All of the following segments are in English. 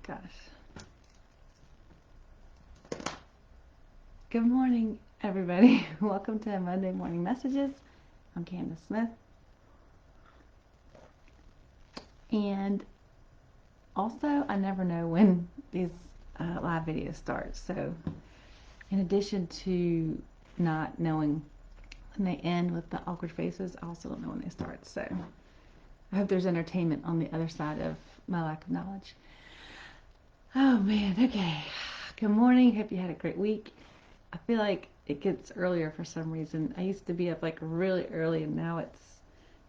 gosh. Good morning, everybody. Welcome to Monday Morning Messages. I'm Candace Smith. And also, I never know when these live videos start. So, in addition to not knowing when they end with the awkward faces, I also don't know when they start. So, I hope there's entertainment on the other side of my lack of knowledge. Oh, man. Okay. Good morning. Hope you had a great week. I feel like it gets earlier for some reason. I used to be up like really early, and now it's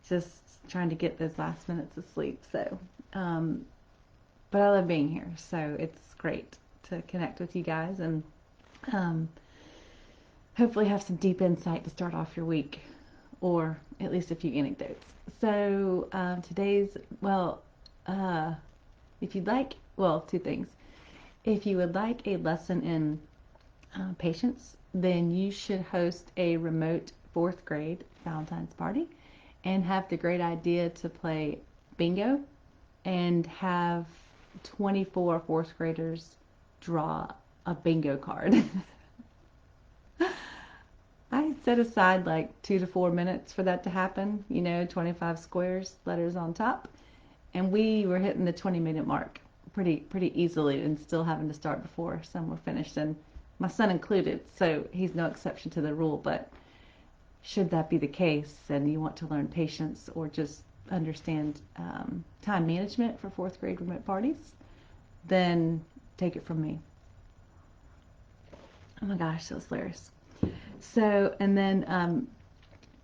just trying to get those last minutes of sleep. So, but I love being here, so it's great to connect with you guys and hopefully have some deep insight to start off your week, or at least a few anecdotes. So if you'd like, two things. If you would like a lesson in patience, then you should host a remote fourth grade Valentine's party and have the great idea to play bingo and have 24 fourth graders draw a bingo card. I set aside like 2 to 4 minutes for that to happen, 25 squares, letters on top, and we were hitting the 20-minute mark pretty easily and still having to start before some were finished, and my son included, so he's no exception to the rule. But should that be the case and you want to learn patience or just understand time management for fourth grade remote parties, then take it from me. Oh my gosh, that was hilarious. So, and then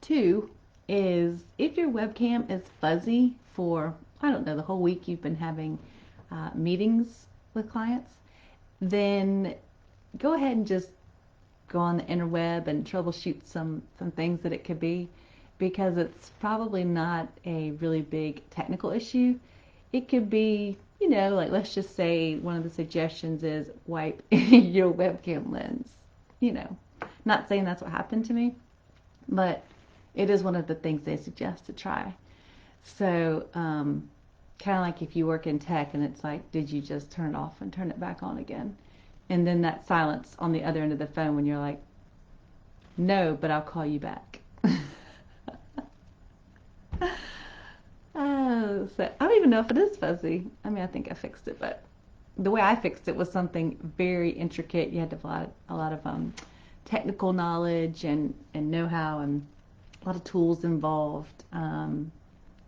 2 is if your webcam is fuzzy for, I don't know, the whole week you've been having meetings with clients, then go ahead and just go on the interweb and troubleshoot some things that it could be, because it's probably not a really big technical issue. It could be, like let's just say one of the suggestions is wipe your webcam lens. Not saying that's what happened to me, but it is one of the things they suggest to try. So, kind of like if you work in tech and it's like, did you just turn it off and turn it back on again? And then that silence on the other end of the phone when you're like, no, but I'll call you back. So I don't even know if it is fuzzy. I mean, I think I fixed it, but the way I fixed it was something very intricate. You had to have a lot of technical knowledge and know-how, and a lot of tools involved.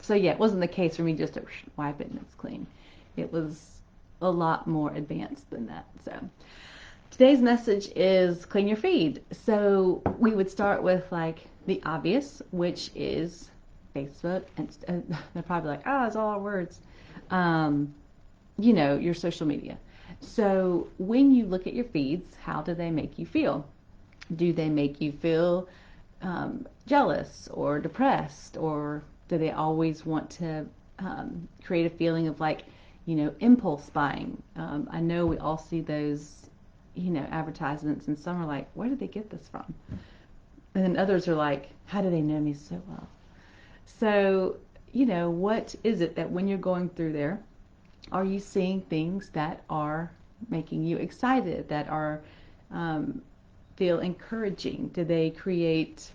So yeah, it wasn't the case for me just to wipe it and it's clean. It was a lot more advanced than that. So today's message is clean your feed. So we would start with like the obvious, which is Facebook. And they're probably like, it's all words. Your social media. So when you look at your feeds, how do they make you feel? Do they make you feel jealous or depressed, or do they always want to create a feeling of like, impulse buying? I know we all see those, advertisements, and some are like, where did they get this from? And then others are like, how do they know me so well? So, what is it that when you're going through there, are you seeing things that are making you excited, that are feel encouraging? Do they create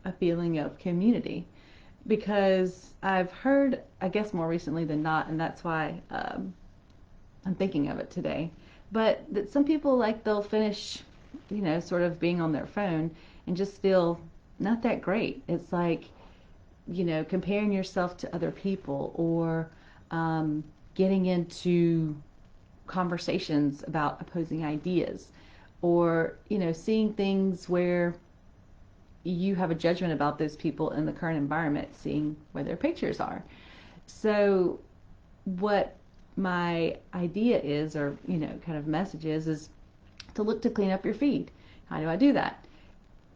a feeling of community? Because I've heard, I guess more recently than not, and that's why I'm thinking of it today, but that some people, like, they'll finish, sort of being on their phone and just feel not that great. It's like, comparing yourself to other people, or getting into conversations about opposing ideas, or, seeing things where you have a judgment about those people in the current environment, seeing where their pictures are. So what my idea is, or, kind of message is to look to clean up your feed. How do I do that?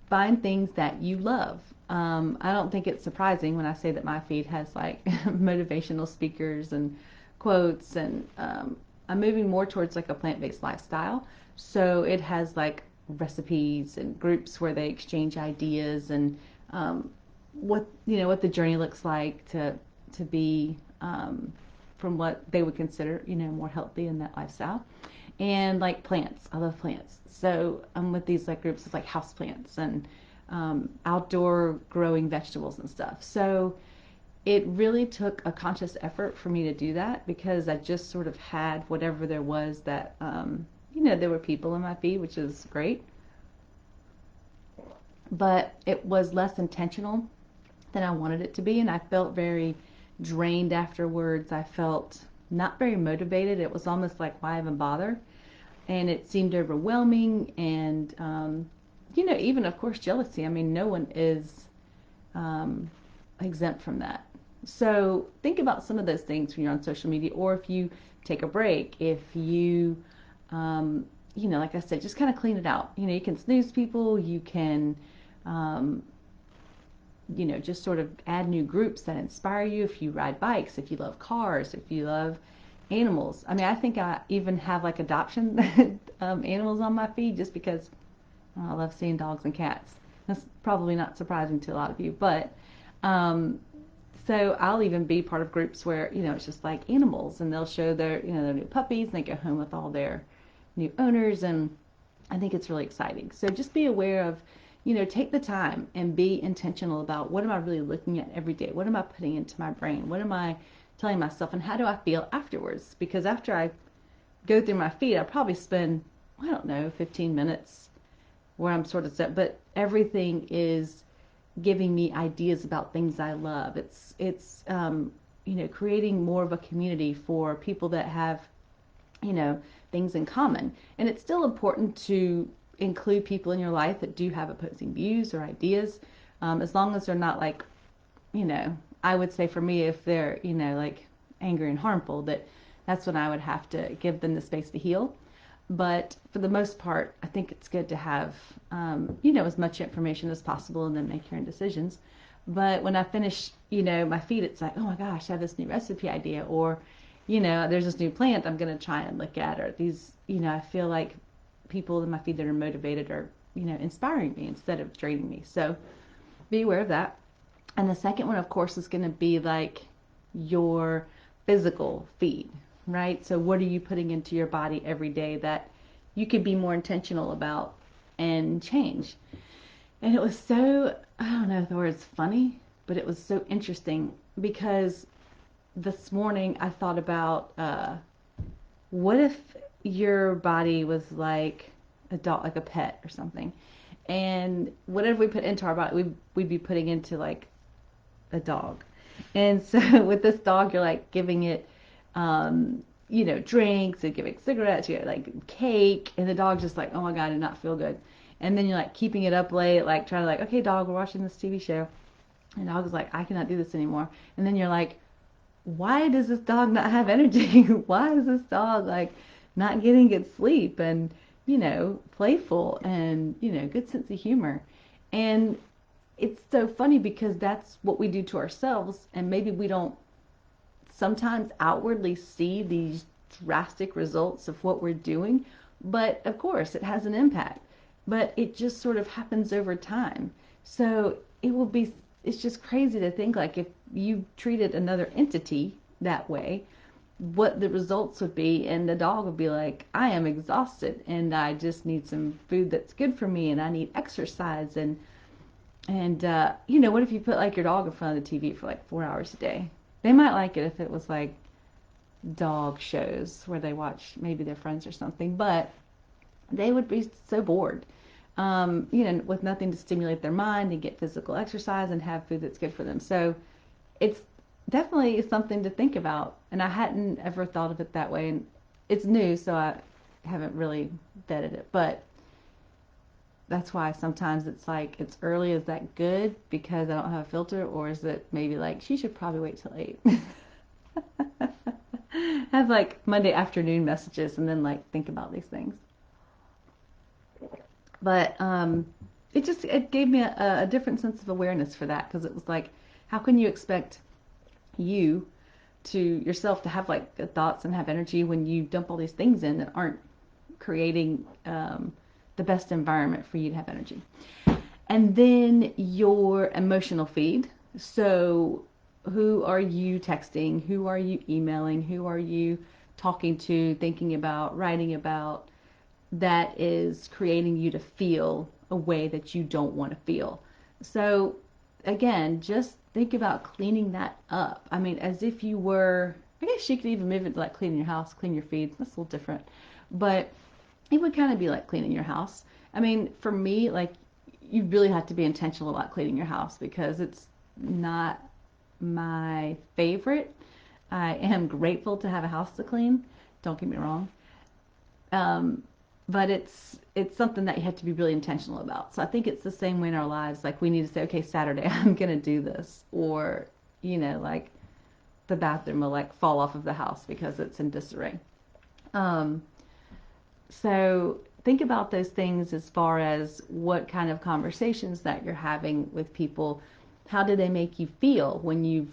Find things that you love. I don't think it's surprising when I say that my feed has like motivational speakers and quotes, and I'm moving more towards like a plant-based lifestyle. So it has like recipes and groups where they exchange ideas, and what the journey looks like to be from what they would consider, more healthy in that lifestyle. And like plants, I love plants. So I'm with these like groups of like house plants and outdoor growing vegetables and stuff. So it really took a conscious effort for me to do that because I just sort of had whatever there was that, there were people in my feed, which is great. But it was less intentional than I wanted it to be. And I felt very drained afterwards. I felt not very motivated. It was almost like, why even bother? And it seemed overwhelming. And, even of course, jealousy. I mean, no one is um, exempt from that. So think about some of those things when you're on social media, or if you take a break, if you, like I said, just kind of clean it out. You can snooze people, you can, um, just sort of add new groups that inspire you. If you ride bikes, if you love cars, if you love animals. I mean, I think I even have like adoption animals on my feed just because I love seeing dogs and cats. That's probably not surprising to a lot of you, but um, so I'll even be part of groups where, it's just like animals and they'll show their new puppies and they go home with all their new owners. And I think it's really exciting. So just be aware of, take the time and be intentional about what am I really looking at every day? What am I putting into my brain? What am I telling myself? And how do I feel afterwards? Because after I go through my feed, I probably spend, I don't know, 15 minutes where I'm sort of set, but everything is giving me ideas about things I love. It's creating more of a community for people that have, you know, things in common. And it's still important to include people in your life that do have opposing views or ideas, as long as they're not like, I would say for me, if they're, like angry and harmful, that's when I would have to give them the space to heal. But for the most part, I think it's good to have, as much information as possible and then make your own decisions. But when I finish, my feed, it's like, oh my gosh, I have this new recipe idea, or, there's this new plant I'm going to try and look at, or these, I feel like people in my feed that are motivated are, inspiring me instead of draining me. So be aware of that. And the second one, of course, is going to be like your physical feed, right? So what are you putting into your body every day that you could be more intentional about and change? And it was so, I don't know if the word's funny, but it was so interesting because this morning I thought about what if your body was like a dog, like a pet or something, and whatever we put into our body, we'd be putting into like a dog. And so with this dog, you're like giving it, drinks and giving cigarettes, you get like cake, and the dog's just like, oh my God, I did not feel good. And then you're like keeping it up late, like trying to like, okay, dog, we're watching this TV show. And the dog's like, I cannot do this anymore. And then you're like, why does this dog not have energy? Why is this dog like not getting good sleep and, playful and, good sense of humor? And it's so funny because that's what we do to ourselves, and maybe we don't sometimes outwardly see these drastic results of what we're doing, but of course it has an impact, but it just sort of happens over time. So it's just crazy to think like if you treated another entity that way, what the results would be. And the dog would be like, I am exhausted and I just need some food that's good for me and I need exercise. And what if you put like your dog in front of the TV for like 4 hours a day? They might like it if it was like dog shows where they watch maybe their friends or something, but they would be so bored, with nothing to stimulate their mind and get physical exercise and have food that's good for them. So it's definitely something to think about. And I hadn't ever thought of it that way. And it's new, so I haven't really vetted it. But that's why sometimes it's like, it's early, is that good because I don't have a filter? Or is it maybe like, she should probably wait till 8? Have like Monday afternoon messages and then like think about these things. But it gave me a different sense of awareness for that, because it was like, how can you expect you to yourself to have like thoughts and have energy when you dump all these things in that aren't creating the best environment for you to have energy? And then your emotional feed. So who are you texting? Who are you emailing? Who are you talking to, thinking about, writing about, that is creating you to feel a way that you don't want to feel? So, again, just think about cleaning that up. I mean, as if you were, I guess you could even move it to like cleaning your house, clean your feeds. That's a little different. But it would kind of be like cleaning your house. I mean, for me, like, you really have to be intentional about cleaning your house because it's not my favorite. I am grateful to have a house to clean. Don't get me wrong. Um, but it's something that you have to be really intentional about. So I think it's the same way in our lives. Like we need to say, okay, Saturday I'm gonna do this, or like the bathroom will like fall off of the house because it's in disarray. Um, so think about those things as far as what kind of conversations that you're having with people. How do they make you feel when you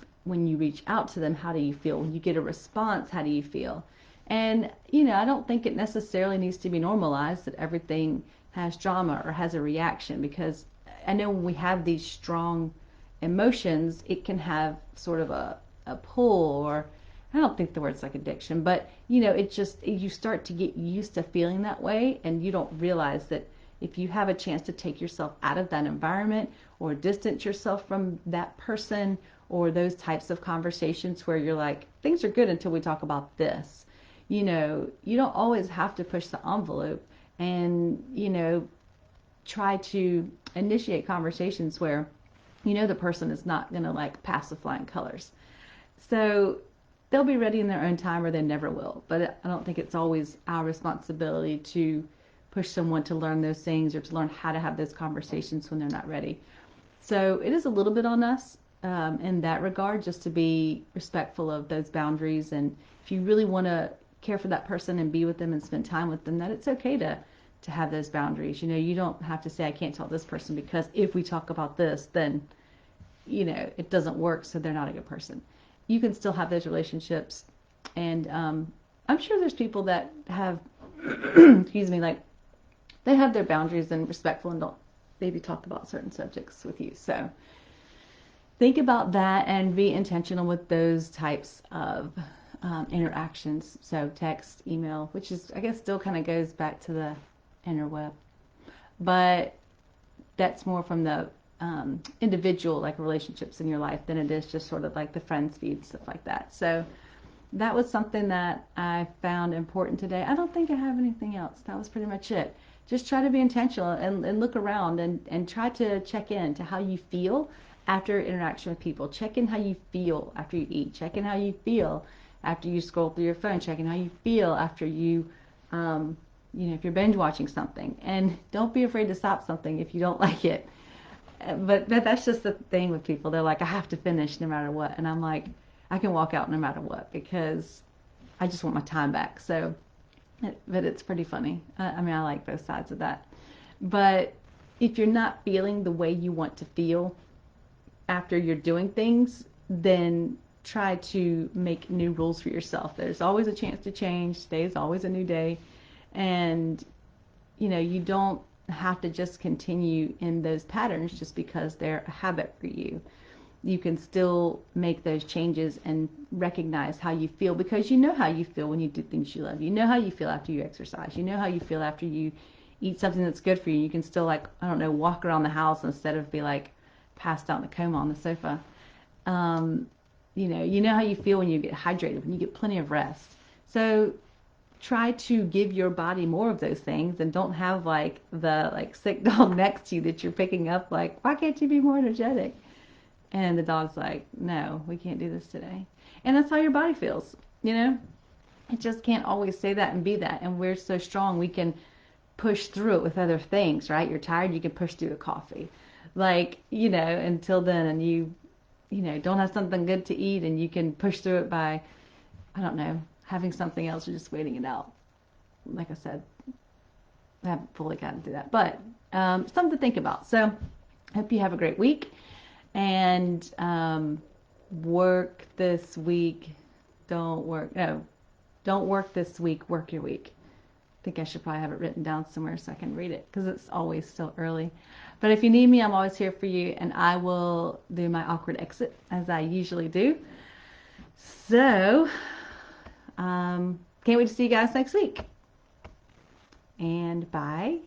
reach out to them? How do you feel when you get a response? How do you feel? And I don't think it necessarily needs to be normalized that everything has drama or has a reaction, because I know when we have these strong emotions, it can have sort of a pull, or I don't think the word's like addiction, but it just, you start to get used to feeling that way, and you don't realize that if you have a chance to take yourself out of that environment or distance yourself from that person or those types of conversations where you're like, things are good until we talk about this. You don't always have to push the envelope and, try to initiate conversations where the person is not going to like pass the flying colors. So they'll be ready in their own time, or they never will. But I don't think it's always our responsibility to push someone to learn those things or to learn how to have those conversations when they're not ready. So it is a little bit on us in that regard, just to be respectful of those boundaries. And if you really want to care for that person and be with them and spend time with them, that it's okay to have those boundaries. You don't have to say, I can't tell this person because if we talk about this, then it doesn't work, so they're not a good person. You can still have those relationships, and I'm sure there's people that have excuse me, like they have their boundaries and respectful and don't maybe talk about certain subjects with you. So think about that and be intentional with those types of interactions. So text, email, which is, I guess, still kind of goes back to the interweb, but that's more from the individual like relationships in your life than it is just sort of like the friends feed, stuff like that. So that was something that I found important today. I don't think I have anything else. That was pretty much it. Just try to be intentional and look around and try to check in to how you feel after interaction with people. Check in how you feel after you eat. Check in how you feel after you scroll through your phone. Check in how you feel after you if you're binge watching something. And don't be afraid to stop something if you don't like it. But that's just the thing with people. They're like, I have to finish no matter what. And I'm like, I can walk out no matter what because I just want my time back. So, but it's pretty funny. I mean, I like both sides of that. But if you're not feeling the way you want to feel after you're doing things, then try to make new rules for yourself. There's always a chance to change. Today is always a new day. And, you don't have to just continue in those patterns just because they're a habit for you. You can still make those changes and recognize how you feel, because you know how you feel when you do things you love. You know how you feel after you exercise. You know how you feel after you eat something that's good for you. You can still, like, I don't know, walk around the house instead of be like passed out in a coma on the sofa. You know how you feel when you get hydrated, when you get plenty of rest. So try to give your body more of those things, and don't have like the like sick dog next to you that you're picking up like, why can't you be more energetic? And the dog's like, no, we can't do this today. And that's how your body feels. It just can't always say that and be that. And we're so strong, we can push through it with other things, right? You're tired, you can push through a coffee. Like, until then, and you don't have something good to eat, and you can push through it by, I don't know, having something else or just waiting it out. Like I said, I haven't fully gotten through that, but something to think about. So, hope you have a great week, and work this week. Don't work. No, don't work this week. Work your week. think I should probably have it written down somewhere so I can read it because it's always still early. But if you need me, I'm always here for you, and I will do my awkward exit as I usually do. So, can't wait to see you guys next week. And bye.